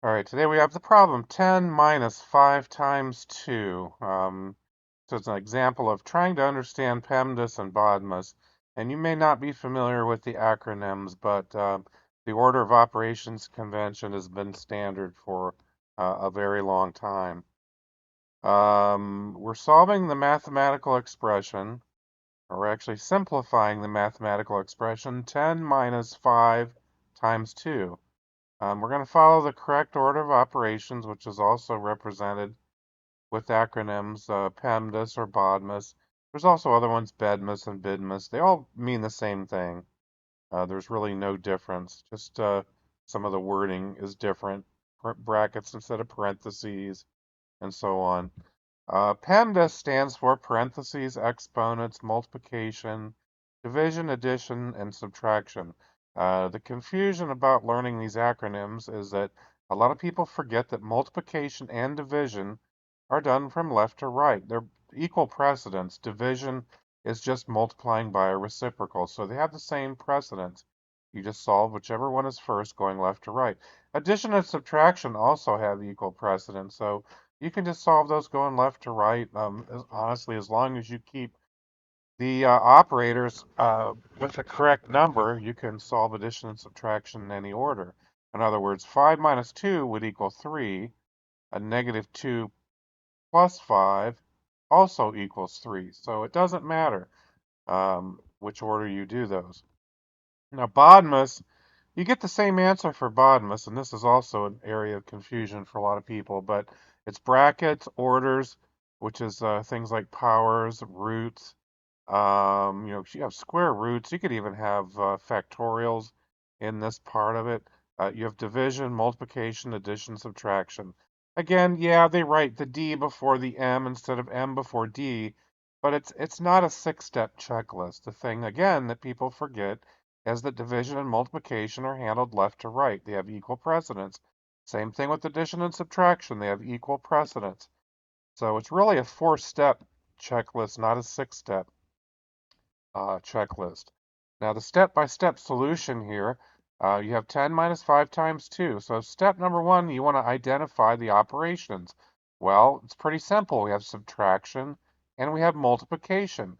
All right, today we have the problem 10 minus 5 times 2. So it's an example of trying to understand PEMDAS and BODMAS. And you may not be familiar with the acronyms, but the order of operations convention has been standard for a very long time. We're solving the mathematical expression, or we're actually simplifying the mathematical expression 10 minus 5 times 2. We're going to follow the correct order of operations, which is also represented with acronyms PEMDAS or BODMAS. There's also other ones, BEDMAS and BIDMAS. They all mean the same thing. There's really no difference. Just some of the wording is different. Brackets instead of parentheses, and so on. PEMDAS stands for parentheses, exponents, multiplication, division, addition, and subtraction. The confusion about learning these acronyms is that a lot of people forget that multiplication and division are done from left to right. They're equal precedence. Division is just multiplying by a reciprocal, so they have the same precedence. You just solve whichever one is first, going left to right. Addition and subtraction also have equal precedence, so you can just solve those going left to right. Honestly, as long as you keep the operators with the correct number, you can solve addition and subtraction in any order. In other words, 5 minus 2 would equal 3. A negative 2 plus 5 also equals 3. So it doesn't matter which order you do those. Now, BODMAS, you get the same answer for BODMAS, and this is also an area of confusion for a lot of people, but it's brackets, orders, which is things like powers, roots. You have square roots. You could even have factorials in this part of it. You have division, multiplication, addition, subtraction. Again, yeah, they write the D before the M instead of M before D, but it's not a six-step checklist. The thing, again, that people forget is that division and multiplication are handled left to right. They have equal precedence. Same thing with addition and subtraction. They have equal precedence. So it's really a four-step checklist, not a six-step checklist. Now the step-by-step solution here, you have 10 minus 5 times 2. So step number one, you want to identify the operations. Well, it's pretty simple. We have subtraction and we have multiplication.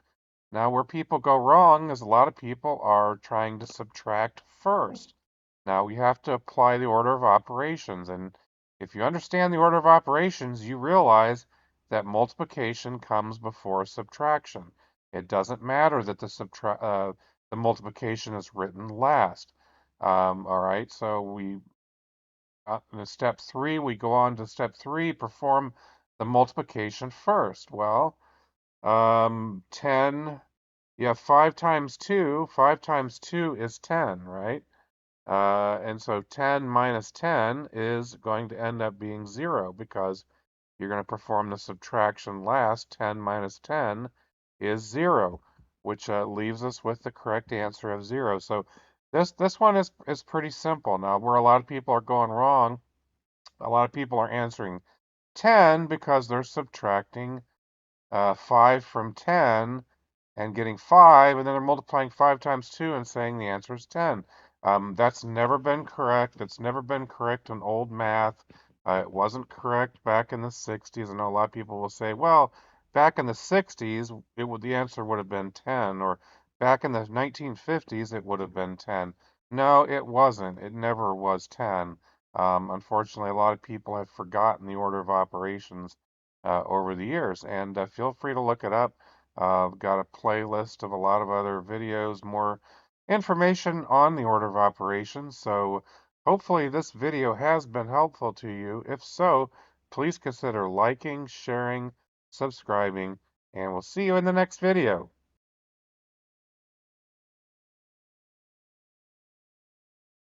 Now where people go wrong is a lot of people are trying to subtract first. Now we have to apply the order of operations, and if you understand the order of operations, you realize that multiplication comes before subtraction. It doesn't matter that the multiplication is written last. All right, so in step three, we go on to step three, perform the multiplication first. Well, 10, you have 5 times 2. 5 times 2 is 10, right? And so 10 minus 10 is going to end up being 0 because you're going to perform the subtraction last. 10 minus 10 is 0, which leaves us with the correct answer of 0. So this one is pretty simple. Now, where a lot of people are going wrong, a lot of people are answering 10 because they're subtracting 5 from 10 and getting 5, and then they're multiplying 5 times 2 and saying the answer is 10. That's never been correct. It's never been correct in old math. It wasn't correct back in the 60s. I know a lot of people will say, well, back in the 60s, the answer would have been 10, or back in the 1950s, it would have been 10. No, it wasn't. It never was 10. Unfortunately, a lot of people have forgotten the order of operations over the years, and feel free to look it up. I've got a playlist of a lot of other videos, more information on the order of operations. So hopefully this video has been helpful to you. If so, please consider liking, sharing, subscribing, and we'll see you in the next video.